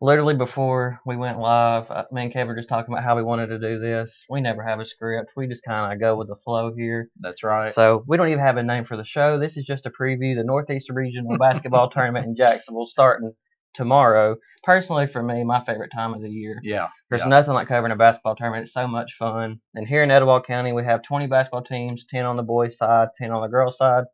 literally before we went live, me and Kev were just talking about how we wanted to do this. We never have a script. We just kind of go with the flow here. That's right. So we don't even have a name for the show. This is just a preview. The Northeast Regional Basketball Tournament in Jacksonville starting tomorrow. Personally, for me, my favorite time of the year. Yeah. There's nothing like covering a basketball tournament. It's so much fun. And here in Etowah County, we have 20 basketball teams, 10 on the boys' side, 10 on the girls' side.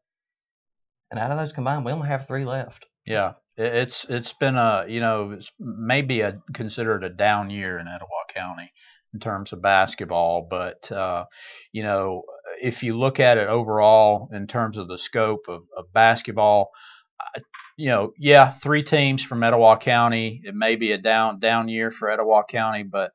And out of those combined, we only have 3 left. Yeah. It's been it's maybe considered a down year in Etowah County in terms of basketball, but if you look at it overall in terms of the scope of basketball, 3 teams from Etowah County. It may be a down year for Etowah County, but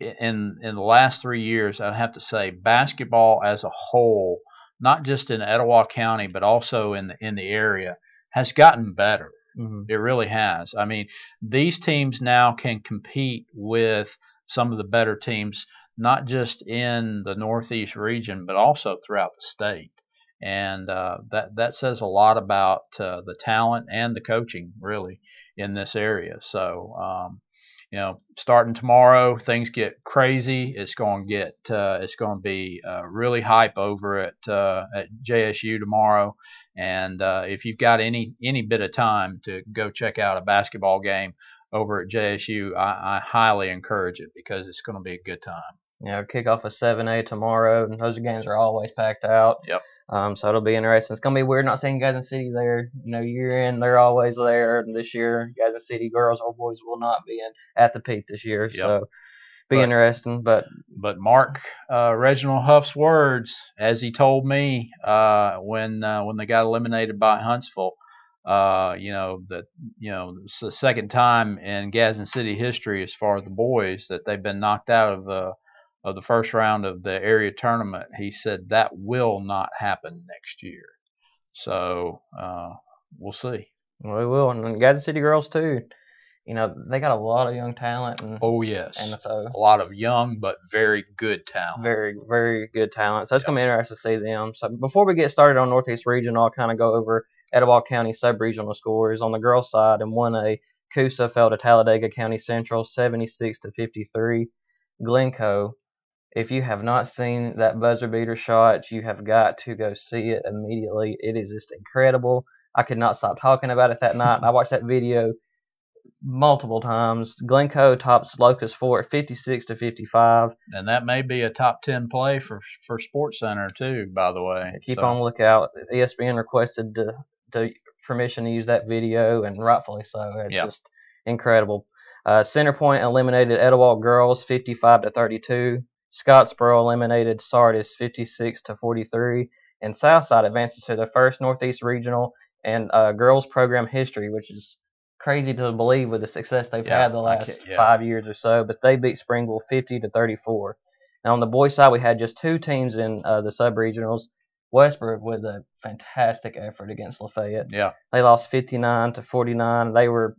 in the last 3 years, I'd have to say basketball as a whole, not just in Etowah County, but also in the area, has gotten better. Mm-hmm. It really has. I mean, these teams now can compete with some of the better teams, not just in the Northeast region, but also throughout the state. And that says a lot about the talent and the coaching, really, in this area. So, starting tomorrow, things get crazy. It's going to be really hype over at JSU tomorrow. And if you've got any bit of time to go check out a basketball game over at JSU, I highly encourage it because it's going to be a good time. Yeah, kickoff at 7 tomorrow, and those games are always packed out. Yep. So it'll be interesting. It's going to be weird not seeing Gadsden City there. Year in, they're always there. And this year, Gadsden City girls or boys will not be at the peak this year. Yep. So be interesting. But mark Reginald Huff's words, as he told me when they got eliminated by Huntsville. It's the second time in Gadsden City history, as far as the boys, that they've been knocked out of the first round of the area tournament. He said that will not happen next year. So we'll see. We will. And Gadsden City girls, too. They got a lot of young talent. Oh, yes. And so a lot of young but very good talent. Very, very good talent. So it's going to be interesting to see them. So before we get started on Northeast Regional, I'll kind of go over Etowah County sub-regional scores. On the girls' side, in 1A, Coosa fell to Talladega County Central 76-53. Glencoe, if you have not seen that buzzer beater shot, you have got to go see it immediately. It is just incredible. I could not stop talking about it that night. I watched that video multiple times. Glencoe tops Locust Fort 56-55. And that may be a top 10 play for Sports Center too, by the way. Keep on the lookout. ESPN requested permission to use that video, and rightfully so. It's just incredible. Centerpoint eliminated Etowah girls 55-32. Scottsboro eliminated Sardis 56-43. And Southside advances to their first Northeast Regional and girls program history, which is crazy to believe with the success they've had the last 5 years or so. But they beat Springville 50-34. Now on the boys' side, we had just 2 teams in the sub-regionals. Westbrook with a fantastic effort against Lafayette. Yeah. They lost 59-49. They were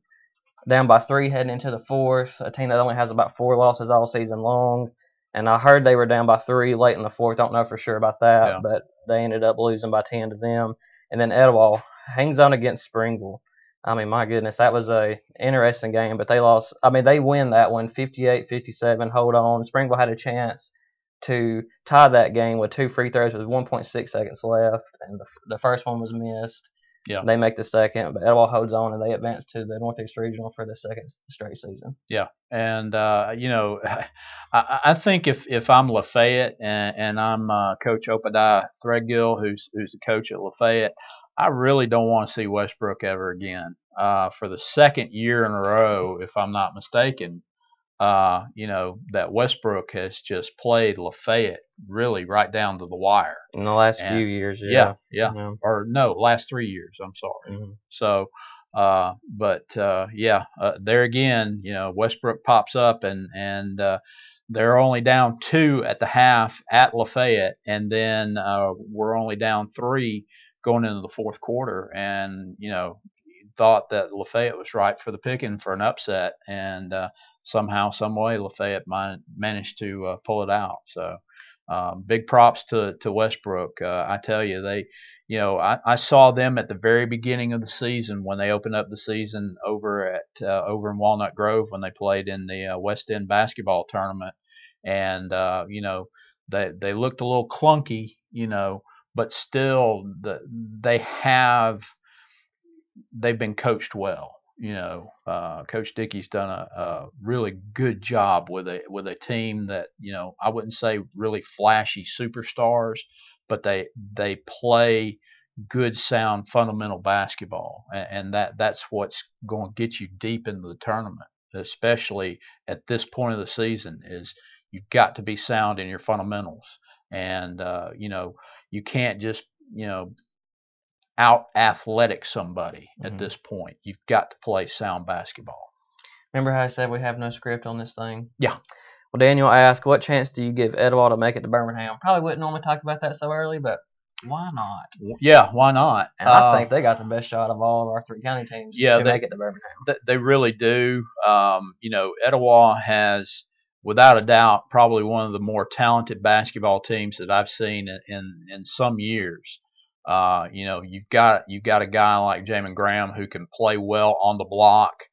down by 3 heading into the fourth, a team that only has about 4 losses all season long. And I heard they were down by 3 late in the fourth. Don't know for sure about that, but they ended up losing by 10 to them. And then Etowah hangs on against Springville. I mean, my goodness, that was a interesting game, but they lost. I mean, they win that one 58-57, hold on. Springville had a chance to tie that game with 2 free throws with 1.6 seconds left, and the first one was missed. Yeah. They make the second, but Etowah holds on, and they advance to the Northeast Regional for the second straight season. Yeah, and I think if I'm Lafayette and I'm Coach Obadiah Threadgill, who's the coach at Lafayette, I really don't want to see Westbrook ever again. For the second year in a row, if I'm not mistaken, that Westbrook has just played Lafayette really right down to the wire in the last few years. Or no, last 3 years. I'm sorry. Mm-hmm. So, there again, Westbrook pops up and they're only down 2 at the half at Lafayette, and then we're only down 3 going into the fourth quarter, and thought that Lafayette was ripe for the picking for an upset, and somehow, some way, Lafayette managed to pull it out. So Big props to Westbrook. I tell you, I saw them at the very beginning of the season when they opened up the season over in Walnut Grove when they played in the West End basketball tournament, and they looked a little clunky, but still they've been coached well. Coach Dickey's done a really good job with a team that I wouldn't say really flashy superstars, but they play good, sound, fundamental basketball, and that's what's going to get you deep into the tournament, especially at this point of the season. Is you've got to be sound in your fundamentals, and you can't just out athletic somebody at this point. You've got to play sound basketball. Remember how I said we have no script on this thing? Yeah. Well, Daniel asked, what chance do you give Etowah to make it to Birmingham? Probably wouldn't normally talk about that so early, but why not? Yeah, why not? And I think they got the best shot of all of our three county teams to make it to Birmingham. They really do. Etowah has, without a doubt, probably one of the more talented basketball teams that I've seen in some years. You've got a guy like Jamin Graham who can play well on the block,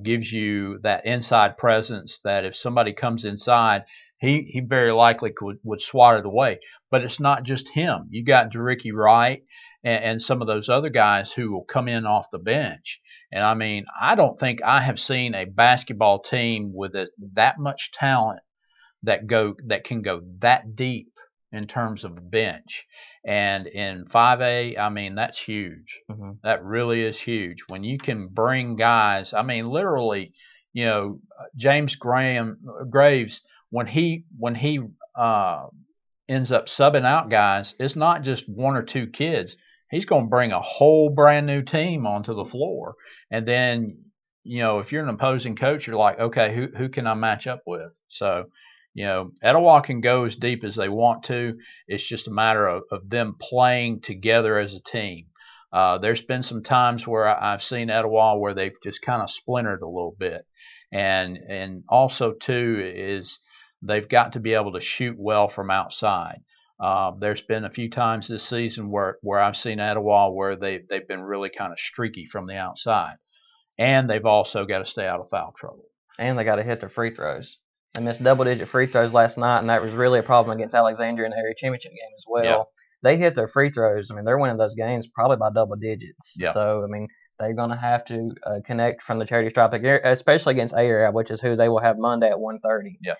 gives you that inside presence that if somebody comes inside, he very likely would swat it away. But it's not just him. You got Jericky Wright and some of those other guys who will come in off the bench. And I mean, I don't think I have seen a basketball team with that much talent that can go that deep in terms of the bench. And in 5A, I mean, that's huge. That really is huge. When you can bring guys, I mean, literally, James Graves, when he ends up subbing out guys, it's not just one or two kids. He's going to bring a whole brand new team onto the floor. And then, if you're an opposing coach, you're like, okay, who can I match up with? So, Etowah can go as deep as they want to. It's just a matter of them playing together as a team. There's been some times where I've seen Etowah where they've just kind of splintered a little bit. And also, too, is they've got to be able to shoot well from outside. There's been a few times this season where I've seen Etowah where they've been really kind of streaky from the outside. And they've also got to stay out of foul trouble. And they got to hit their free throws. They missed double-digit free throws last night, and that was really a problem against Alexandria in the area championship game as well. Yeah. They hit their free throws. I mean, they're winning those games probably by double digits. Yeah. So, I mean, they're going to have to connect from the charity stripe, especially against AHSAA, which is who they will have Monday at 1:30. Yeah.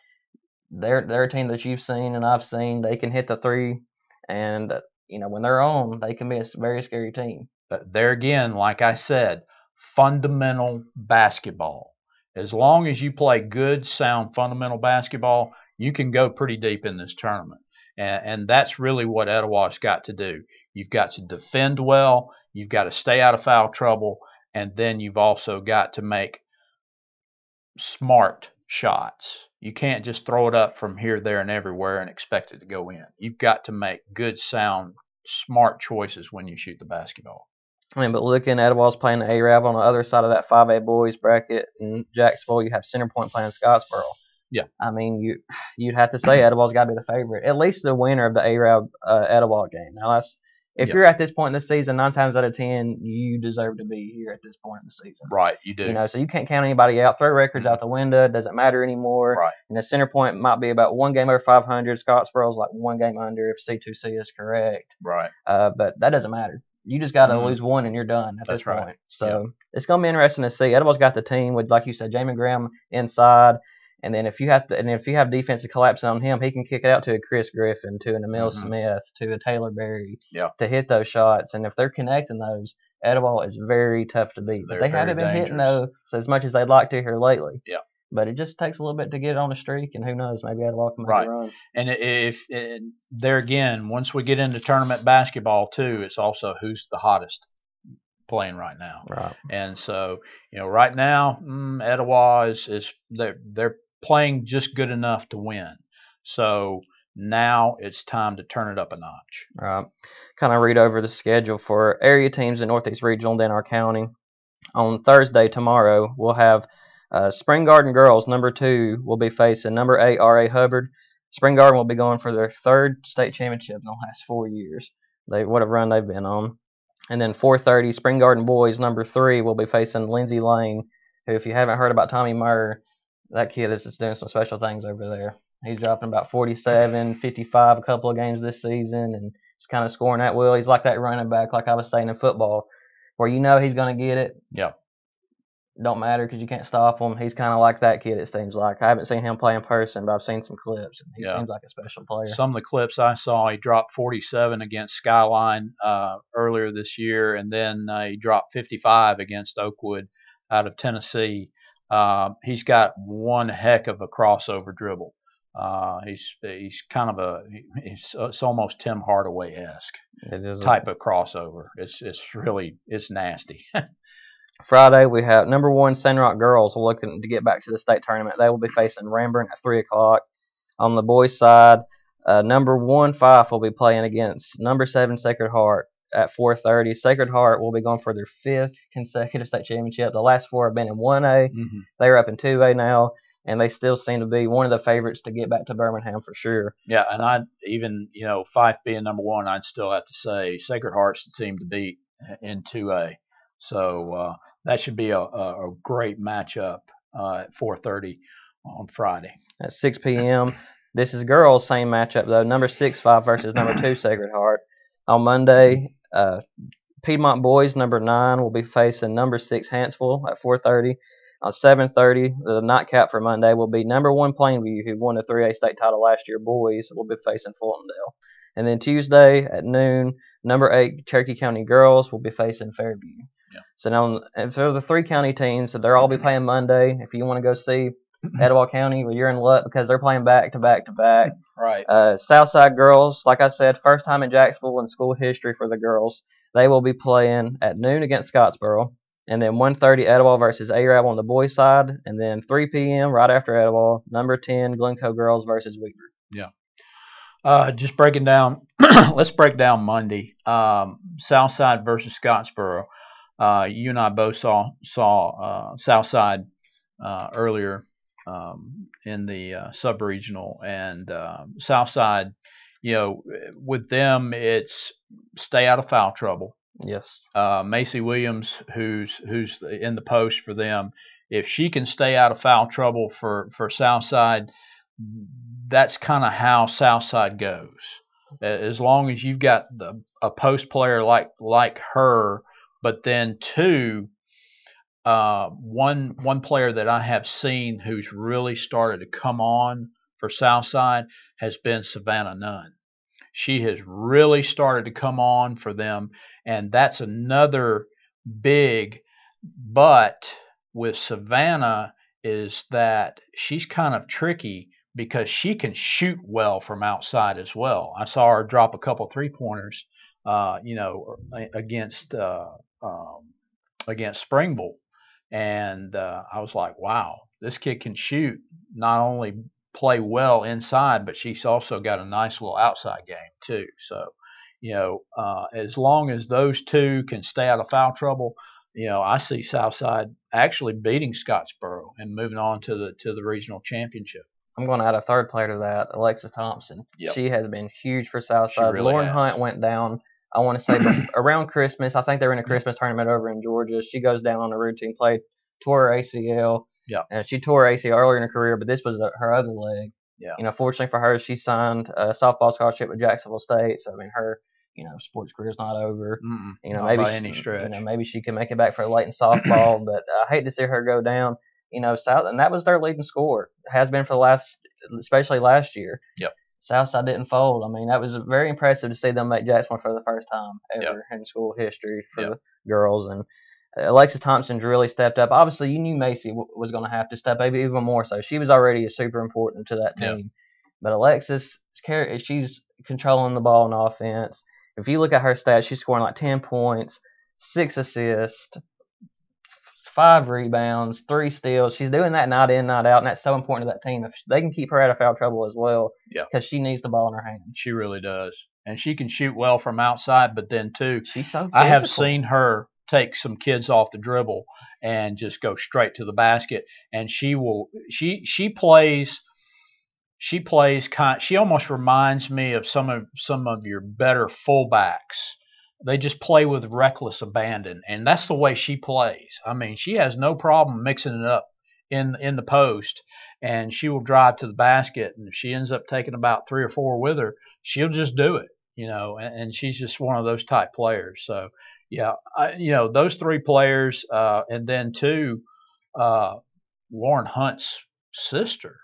They're a team that you've seen and I've seen. They can hit the three, and, when they're on, they can be a very scary team. But there again, like I said, fundamental basketball. As long as you play good, sound, fundamental basketball, you can go pretty deep in this tournament. And that's really what Etowah's got to do. You've got to defend well, you've got to stay out of foul trouble, and then you've also got to make smart shots. You can't just throw it up from here, there, and everywhere and expect it to go in. You've got to make good, sound, smart choices when you shoot the basketball. I mean, but looking at Etowah's playing the ARAB on the other side of that 5A boys bracket in Jacksonville, you have Centerpoint playing Scottsboro. Yeah. I mean, you'd have to say Etowah's got to be the favorite, at least the winner of the ARAB Etowah game. Now, if you're at this point in the season, 9 times out of 10, you deserve to be here at this point in the season. Right, you do. So you can't count anybody out. Throw records out the window. It doesn't matter anymore. Right. And the Centerpoint might be about one game over 500. Scottsboro's like one game under if C2C is correct. Right. But that doesn't matter. You just got to lose one and you're done at this point. So it's going to be interesting to see. Etowah's got the team with, like you said, Jamin Graham inside. And then if you have defensive collapse on him, he can kick it out to a Chris Griffin, to an Emil Smith, to a Taylor Berry to hit those shots. And if they're connecting those, Etowah is very tough to beat. But they haven't been hitting those as much as they'd like to here lately. Yeah. But it just takes a little bit to get on the streak, and who knows, maybe Etowah can make a run. And if there again, once we get into tournament basketball too, it's also who's the hottest playing right now. Right. And so, right now, Etowah is they're playing just good enough to win. So now it's time to turn it up a notch. Right. Kind of read over the schedule for area teams in Northeast Regional and in our county. On Thursday, tomorrow, we'll have Spring Garden girls, number 2, will be facing number 8 R.A. Hubbard. Spring Garden will be going for their 3rd state championship in the last 4 years. What a run they've been on. And then 4:30, Spring Garden boys number 3 will be facing Lindsay Lane, who, if you haven't heard about Tommy Murr, that kid is just doing some special things over there. He's dropping about 47, 55 a couple of games this season, and he's kind of scoring at will. He's like that running back, like I was saying in football, where you know he's going to get it. Yeah. Don't matter because you can't stop him. He's kind of like that kid, it seems like. I haven't seen him play in person, but I've seen some clips, and he seems like a special player. Some of the clips I saw, he dropped 47 against Skyline earlier this year, and then he dropped 55 against Oakwood out of Tennessee. He's got one heck of a crossover dribble. He's kind of it's almost Tim Hardaway-esque type of crossover. It's nasty. Friday, we have number 1 Sandrock girls looking to get back to the state tournament. They will be facing Ramburn at 3 o'clock. On the boys' side, number 1 Fife will be playing against number 7 Sacred Heart at 4:30. Sacred Heart will be going for their 5th consecutive state championship. The last 4 have been in 1A. Mm-hmm. They're up in 2A now, and they still seem to be one of the favorites to get back to Birmingham for sure. Yeah, and I even, Fife being number 1, I'd still have to say Sacred Heart seem to be in 2A. So that should be a great matchup at 4:30 on Friday. At 6 p.m. This is girls' same matchup, though. Number 6 Fife versus number 2 Sacred Heart. On Monday, Piedmont boys, number 9, will be facing number 6 Hanceville at 4:30. On 7:30, the nightcap for Monday will be number 1 Plainview, who won the 3A state title last year. Boys will be facing Fultondale. And then Tuesday at noon, number 8 Cherokee County girls will be facing Fairview. Yeah. So now, for the 3 county teams, so they'll all be playing Monday. If you want to go see Etowah County, well, you're in luck because they're playing back to back to back. Right. Southside girls, like I said, first time in Jacksonville in school history for the girls. They will be playing at noon against Scottsboro, and then 1:30 Etowah versus Arab on the boys' side, and then 3 p.m. right after Etowah, number 10 Glencoe girls versus Weaver. Yeah. Just breaking down. Let's break down Monday. Southside versus Scottsboro. You and I both saw Southside earlier in the sub-regional, and Southside, with them, it's stay out of foul trouble. Yes. Macy Williams, who's in the post for them, if she can stay out of foul trouble for Southside, that's kind of how Southside goes. As long as you've got a post player like her, but then 2. One player that I have seen who's really started to come on for Southside has been Savannah Nunn. She has really started to come on for them, and that's another big but with Savannah is that she's kind of tricky because she can shoot well from outside as well. I saw her drop a couple 3-pointers, against Springville. And I was like, wow, this kid can shoot, not only play well inside, but she's also got a nice little outside game too. So, as long as those 2 can stay out of foul trouble, I see Southside actually beating Scottsboro and moving on to the regional championship. I'm going to add a 3rd player to that, Alexis Thompson. Yep. She has been huge for Southside. Really Lauren has. Hunt went down, I want to say, around Christmas. I think they were in a Christmas tournament over in Georgia. She goes down on a routine play, tore her ACL. Yeah. And she tore her ACL earlier in her career, but this was her other leg. Yeah. Fortunately for her, she signed a softball scholarship with Jacksonville State. So, I mean, her, sports career is not over. Not maybe by any stretch. Maybe she can make it back for late in softball, but I hate to see her go down. South, and that was their leading scorer. It has been for the especially last year. Yep. Southside didn't fold. I mean, that was very impressive to see them make Jacksonville for the first time ever in school history for the girls. And Alexis Thompson's really stepped up. Obviously, you knew Macy was going to have to step up even more so. She was already super important to that team. Yep. But Alexis, she's controlling the ball in offense. If you look at her stats, she's scoring like 10 points, 6 assists, 5 rebounds, 3 steals. She's doing that night in, night out, and that's so important to that team. If they can keep her out of foul trouble as well, because she needs the ball in her hands. She really does. And she can shoot well from outside, but then, too, she's so physical. I have seen her take some kids off the dribble and just go straight to the basket. And she plays she plays she almost reminds me of some of your better fullbacks. They just play with reckless abandon, and that's the way she plays. I mean, she has no problem mixing it up in the post, and she will drive to the basket, and if she ends up taking about 3 or 4 with her, she'll just do it, and she's just one of those type players. So yeah, those 3 players, and then 2, Lauren Hunt's sister,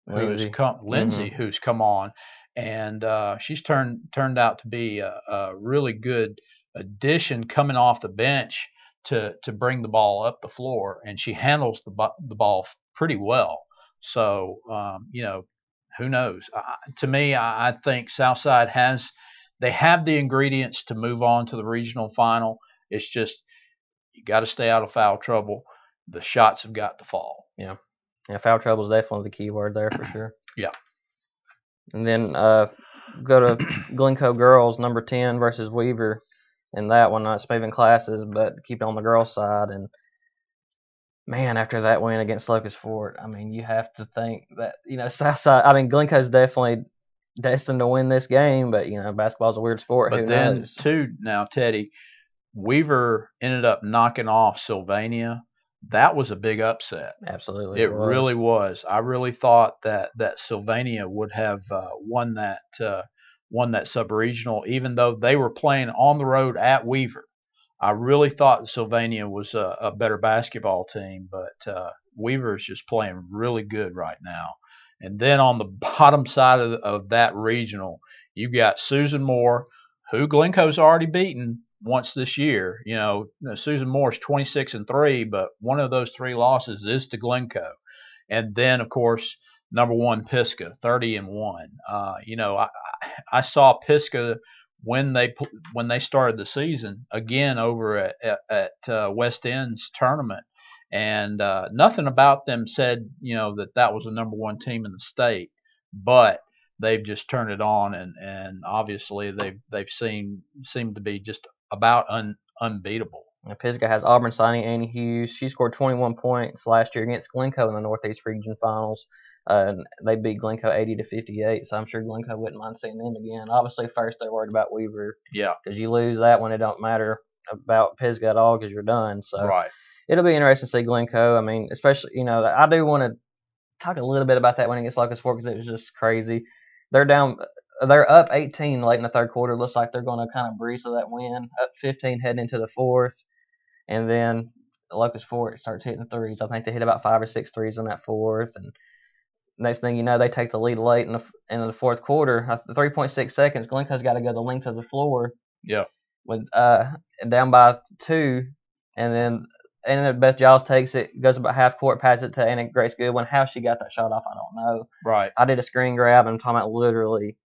Lindsay. Lindsay, who's come on, and she's turned out to be a really good addition coming off the bench to bring the ball up the floor, and she handles the ball pretty well. So who knows? To me, I think Southside have the ingredients to move on to the regional final. It's just you got to stay out of foul trouble. The shots have got to fall. Yeah. Yeah, foul trouble is definitely the key word there for sure. Yeah. And then go to Glencoe girls, number 10 versus Weaver. And that one, it's moving classes, but keep it on the girls' side. And, man, after that win against Locust Fort, I mean, you have to think that, Southside, I mean, Glencoe's definitely destined to win this game, but, basketball's a weird sport. But Who then, knows? too, now, Teddy, Weaver ended up knocking off Sylvania. That was a big upset. Absolutely. It really was. I really thought that Sylvania would have won that sub-regional, even though they were playing on the road at Weaver. I really thought Sylvania was a better basketball team, but Weaver is just playing really good right now. And then on the bottom side of that regional, you got Susan Moore, who Glencoe's already beaten once this year. Susan Moore's 26-3, but one of those 3 losses is to Glencoe. And then, of course, number 1 Pisgah, 30-1. I saw Pisgah when they started the season again over at West End's tournament, and nothing about them said that was the number 1 team in the state, but they've just turned it on, and obviously they've seemed to be just about unbeatable. Pisgah has Auburn signing Annie Hughes. She scored 21 points last year against Glencoe in the Northeast Region Finals. They beat Glencoe 80-58, so I'm sure Glencoe wouldn't mind seeing them again. Obviously, first they're worried about Weaver. Yeah. Because you lose that one, it don't matter about Pisgah at all because you're done. So right. It'll be interesting to see Glencoe. I mean, especially, I do want to talk a little bit about that win against Locust Fork because it was just crazy. They're up 18 late in the third quarter. Looks like they're going to kind of breeze to that win. Up 15 heading into the fourth. And then Locust Fork starts hitting threes. I think they hit about 5 or 6 threes in that fourth. And next thing you know, they take the lead late in the fourth quarter. 3.6 seconds. Glencoe's got to go the length of the floor. Yeah. With down by 2. And then Beth Giles takes it, goes about half court, passes it to Anna Grace Goodwin. How she got that shot off, I don't know. Right. I did a screen grab, and I'm talking about literally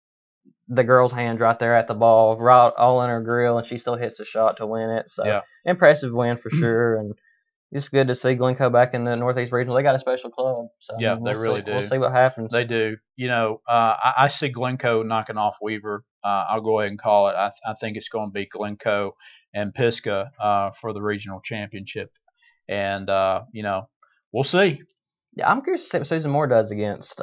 the girl's hand right there at the ball, right all in her grill, and she still hits the shot to win it. So, Impressive win for sure. And it's good to see Glencoe back in the Northeast Regional. They got a special club. So, yeah, they really do. We'll see what happens. They do. I see Glencoe knocking off Weaver. I'll go ahead and call it. I think it's going to be Glencoe and Pisgah for the regional championship. And, we'll see. Yeah, I'm curious to see what Susan Moore does against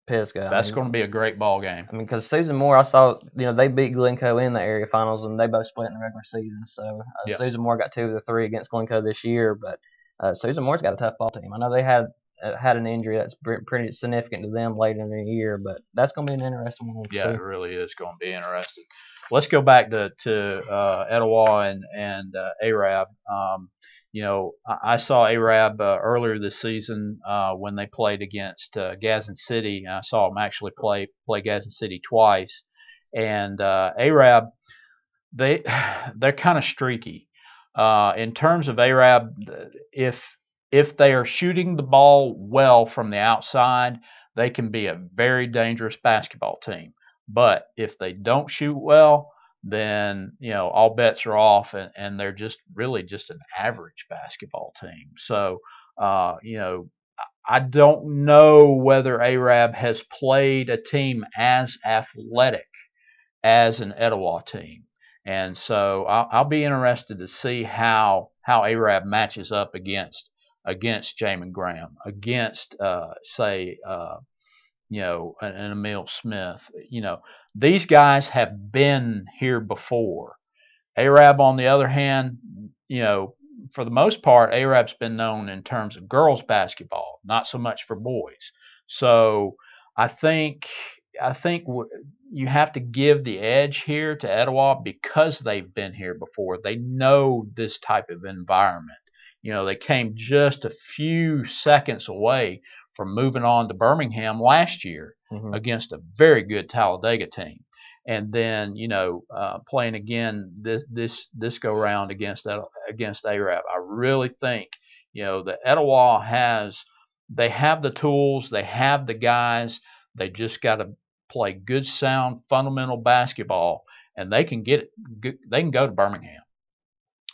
Pisgah. That's going to be a great ball game. I mean, because Susan Moore, I saw, they beat Glencoe in the area finals, and they both split in the regular season. So Susan Moore got 2 of the 3 against Glencoe this year, but Susan Moore's got a tough ball team. I know they had an injury that's pretty significant to them later in the year, but that's going to be an interesting one. Yeah, it really is going to be interesting. Let's go back to Etowah and ARAB. I saw ARAB earlier this season when they played against Gadsden City. I saw them actually play Gadsden City twice. And ARAB, they're kind of streaky. In terms of ARAB, if they are shooting the ball well from the outside, they can be a very dangerous basketball team. But if they don't shoot well, then all bets are off, and they're just really just an average basketball team. So I don't know whether ARAB has played a team as athletic as an Etowah team, and so I'll be interested to see how ARAB matches up against Jamin Graham, against and Emil Smith. These guys have been here before. Arab, on the other hand, for the most part, Arab's been known in terms of girls basketball, not so much for boys. So I think you have to give the edge here to Etowah because they've been here before. They know this type of environment. They came just a few seconds away from moving on to Birmingham last year against a very good Talladega team, and then playing again this go round against Arab. I really think that Etowah they have the tools, they have the guys. They just got to play good, sound, fundamental basketball, and they can get it. They can go to Birmingham,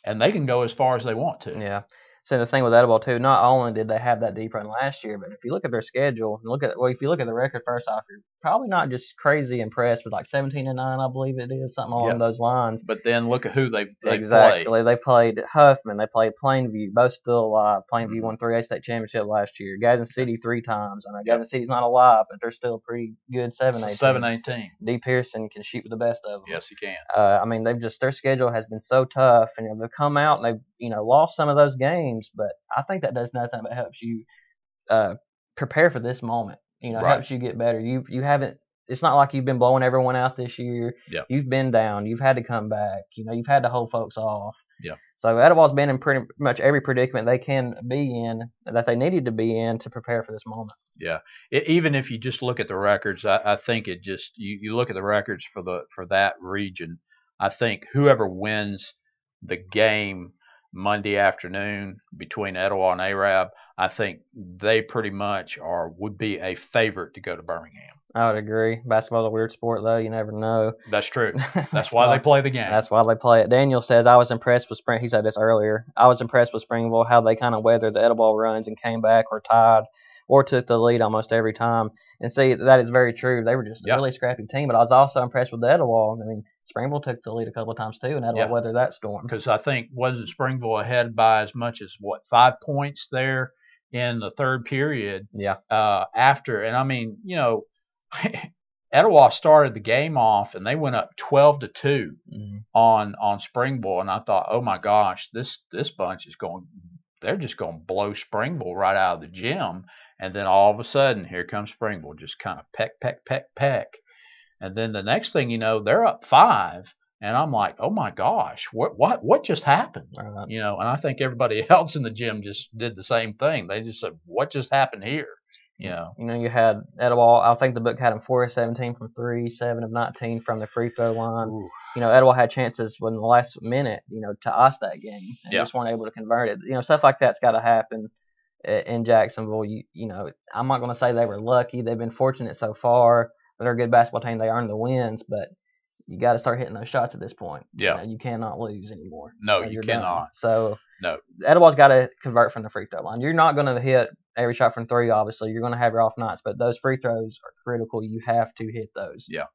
and they can go as far as they want to. Yeah. So the thing with Etowah too, not only did they have that deep run last year, but if you look at their schedule, if you look at the record first off, you're probably not just crazy impressed with like 17-9, I believe it is, something along those lines. But then look at who they've exactly. played. They played Huffman, they played Plainview, both still alive. Plainview won 3A state championship last year. Gadsden City 3 times. I know Gadsden City's not alive, but they're still a pretty good 7A team. D. Pearson can shoot with the best of them. Yes, he can. I mean, their schedule has been so tough, and they've come out and they've lost some of those games, but I think that does nothing but helps you prepare for this moment. Helps you get better. You haven't. It's not like you've been blowing everyone out this year. Yeah. You've been down. You've had to come back. You've had to hold folks off. Yeah. So Etowah's been in pretty much every predicament they can be in that they needed to be in to prepare for this moment. Yeah. Even if you just look at the records, I think it just you look at the records for that region. I think whoever wins the game Monday afternoon between Etowah and Arab, I think they pretty much would be a favorite to go to Birmingham. I would agree. Basketball's a weird sport, though. You never know. That's true. That's why they play the game. That's why they play it. Daniel says, I was impressed with Spring. He said this earlier. I was impressed with Springville, how they kind of weathered the Etowah runs and came back or tied or took the lead almost every time. And see, that is very true. They were just a really scrappy team. But I was also impressed with the Etowah. I mean, Springville took the lead a couple of times, too, and Etowah weathered that storm. Because I think, wasn't Springville ahead by as much as, 5 points there in the third period? Yeah. After. And, I mean, Etowah started the game off, and they went up 12-2 on Springville, and I thought, oh my gosh, this bunch is going. They're just going to blow Springville right out of the gym, and then all of a sudden, here comes Springville, just kind of peck, and then the next thing you know, they're up 5, and I'm like, oh my gosh, what just happened? And I think everybody else in the gym just did the same thing. They just said, what just happened here? You had Etowah. I think the book had him 4 of 17 from 3, 7 of 19 from the free throw line. Ooh. Etowah had chances in the last minute, to ice that game, and just weren't able to convert it. Stuff like that's got to happen in Jacksonville. I'm not going to say they were lucky. They've been fortunate so far. They're a good basketball team. They earned the wins, but you got to start hitting those shots at this point. Yeah, you cannot lose anymore. No, you cannot. Done. So no, Etowah's got to convert from the free throw line. You're not going to hit every shot from 3, obviously. You're going to have your off nights, but those free throws are critical. You have to hit those. Yeah.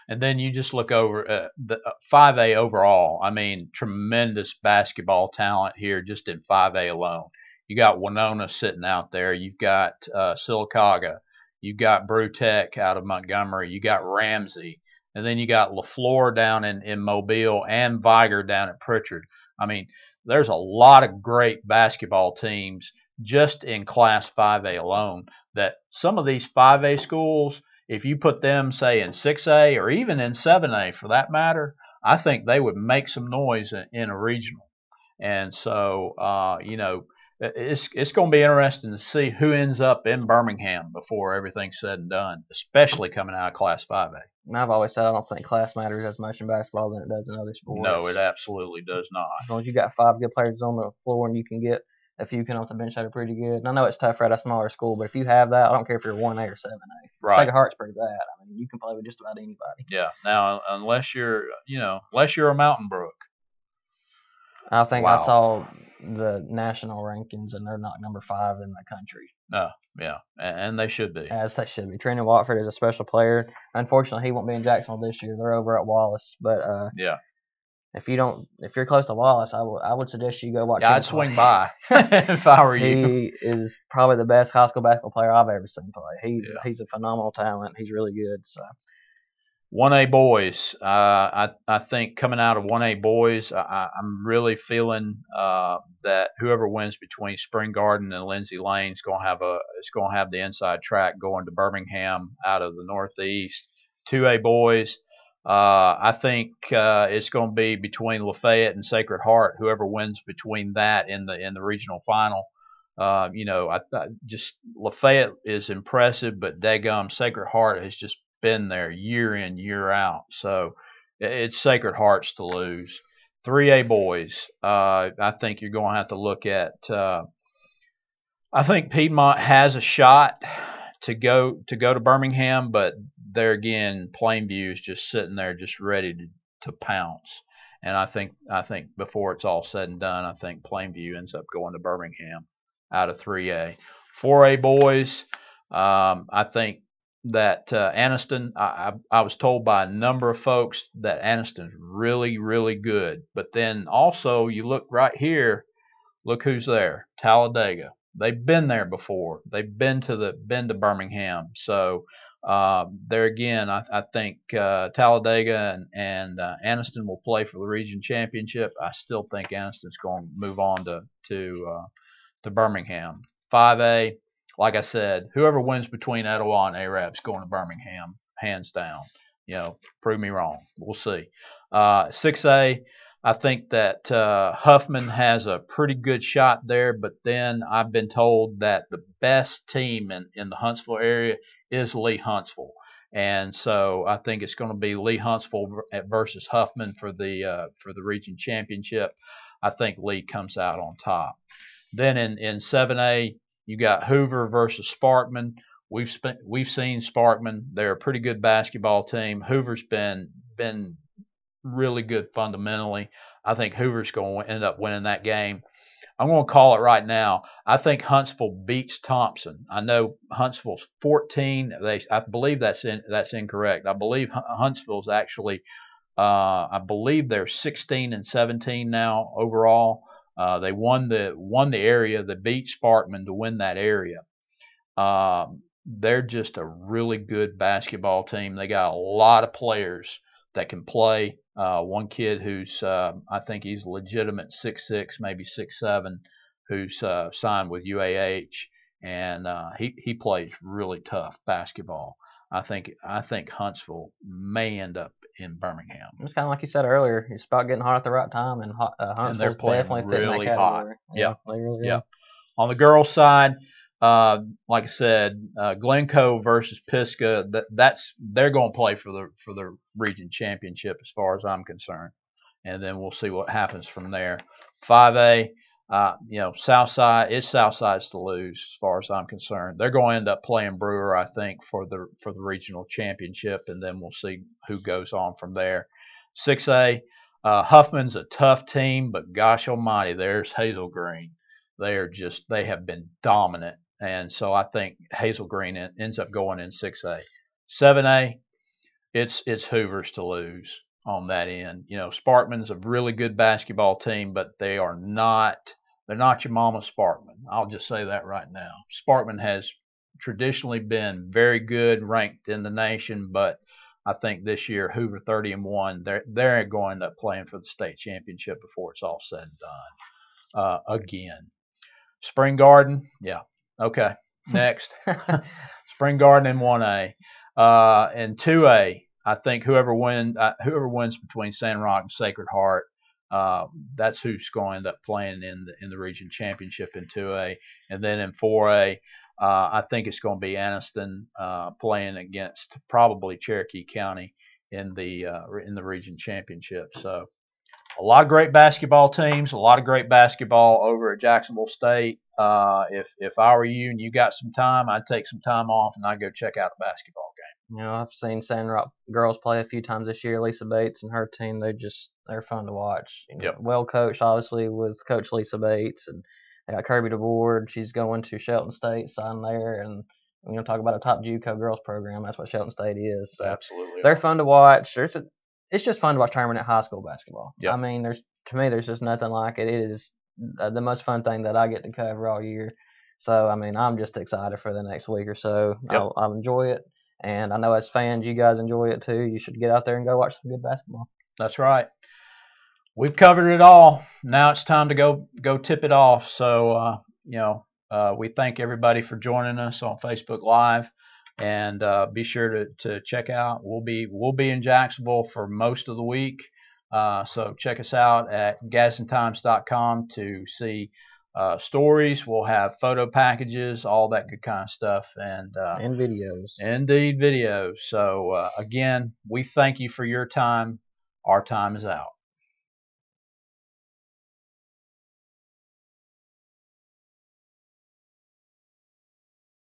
And then you just look over the 5A overall. I mean, tremendous basketball talent here just in 5A alone. You got Winona sitting out there. You've got Sylacauga. You've got Brewtech out of Montgomery. You got Ramsey. And then you got LaFleur down in Mobile and Viger down at Pritchard. I mean, there's a lot of great basketball teams just in Class 5A alone, that some of these 5A schools, if you put them, say, in 6A or even in 7A for that matter, I think they would make some noise in a regional. And so, it's going to be interesting to see who ends up in Birmingham before everything's said and done, especially coming out of Class 5A. I've always said I don't think class matters as much in basketball than it does in other sports. No, it absolutely does not. As long as you got 5 good players on the floor and you can get a few off the bench that are pretty good. And I know it's tough at a smaller school, but if you have that, I don't care if you're 1A or 7A. Right. Sacred Heart's pretty bad. I mean, you can play with just about anybody. Yeah. Now, unless you're a Mountain Brook. I think I saw the national rankings, and they're not number 5 in the country. No, yeah, and they should be. As they should be. Trina Watford is a special player. Unfortunately, he won't be in Jacksonville this year. They're over at Wallace, but if you're close to Wallace, I would suggest you go watch him I'd play. swing by if I were you. He is probably the best high school basketball player I've ever seen play. He's a phenomenal talent. He's really good. So 1A boys, I think coming out of 1A boys, I'm really feeling that whoever wins between Spring Garden and Lindsay Lane is going to have the inside track going to Birmingham out of the Northeast. 2A boys, I think it's going to be between Lafayette and Sacred Heart. Whoever wins between that in the regional final. I just Lafayette is impressive, but daggum Sacred Heart has just been there year in, year out. So it's Sacred Hearts to lose. 3A boys, I think you're going to have to look at. I think Piedmont has a shot to go to Birmingham, but there again, Plainview is just sitting there, just ready to pounce. And I think before it's all said and done, I think Plainview ends up going to Birmingham out of 3A. 4A boys, I think that Anniston, I was told by a number of folks that Anniston's really, really good. But then also you look right here, look who's there, Talladega. They've been there before. They've been to Birmingham. So there again, I think Talladega and Anniston will play for the region championship. I still think Anniston's going to move on to Birmingham. 5A, like I said, whoever wins between Etowah and Arab's going to Birmingham, hands down. Prove me wrong. We'll see. 6A, I think that Huffman has a pretty good shot there, but then I've been told that the best team in the Huntsville area is Lee Huntsville. And so I think it's going to be Lee Huntsville versus Huffman for the region championship. I think Lee comes out on top. Then in 7A, you got Hoover versus Sparkman. We've seen Sparkman. They're a pretty good basketball team. Hoover's been really good fundamentally. I think Hoover's going to end up winning that game. I'm going to call it right now. I think Huntsville beats Thompson. I know Huntsville's 14. I believe that's incorrect. I believe Huntsville's actually. I believe they're 16 and 17 now overall. They won the area. They beat Sparkman to win that area. They're just a really good basketball team. They got a lot of players that can play. One kid who's I think he's legitimate 6'6", maybe 6'7", who's signed with UAH, and he plays really tough basketball. I think Huntsville may end up in Birmingham. It's kind of like you said earlier. It's about getting hot at the right time, and Huntsville's definitely fitting that category. Hot. Yeah, they really yeah. are. On the girls' side, like I said, Glencoe versus Pisgah. They're going to play for the region championship as far as I'm concerned, and then we'll see what happens from there. 5A, Southside's to lose as far as I'm concerned. They're going to end up playing Brewer, I think, for the regional championship, and then we'll see who goes on from there. 6A, Huffman's a tough team, but gosh almighty, there's Hazel Green. They have been dominant, and so I think Hazel Green ends up going in 6A. 7A, it's Hoover's to lose on that end. Sparkman's a really good basketball team, but they're not your mama Sparkman. I'll just say that right now. Sparkman has traditionally been very good, ranked in the nation, but I think this year Hoover 30-1, they're going to end up playing for the state championship before it's all said and done. Again. Spring Garden, yeah. Okay, next. Spring Garden in 1A. In 2A, I think whoever wins between Sand Rock and Sacred Heart, that's who's going to end up playing in the region championship in 2A. And then in 4A, I think it's going to be Anniston playing against probably Cherokee County in the region championship. So a lot of great basketball teams, a lot of great basketball over at Jacksonville State. If I were you and you got some time, I'd take some time off and I'd go check out a basketball game. I've seen Sand Rock girls play a few times this year. Lisa Bates and her team, they're fun to watch. Yep. Well coached, obviously, with Coach Lisa Bates, and they got Kirby DeWard. She's going to Shelton State, signed there, and talk about a top JUCO girls program. That's what Shelton State is. So absolutely, they're fun to watch. it's just fun to watch tournament high school basketball. Yep. I mean, to me there's just nothing like it. It is the most fun thing that I get to cover all year. So I mean, I'm just excited for the next week or so. Yep. I'll enjoy it, and I know as fans, you guys enjoy it too. You should get out there and go watch some good basketball. That's right. We've covered it all. Now it's time to go tip it off. So we thank everybody for joining us on Facebook Live, and be sure to check out. We'll be in Jacksonville for most of the week. So check us out at GadsdenTimes.com to see stories. We'll have photo packages, all that good kind of stuff, and videos. Indeed, videos. So again, we thank you for your time. Our time is out.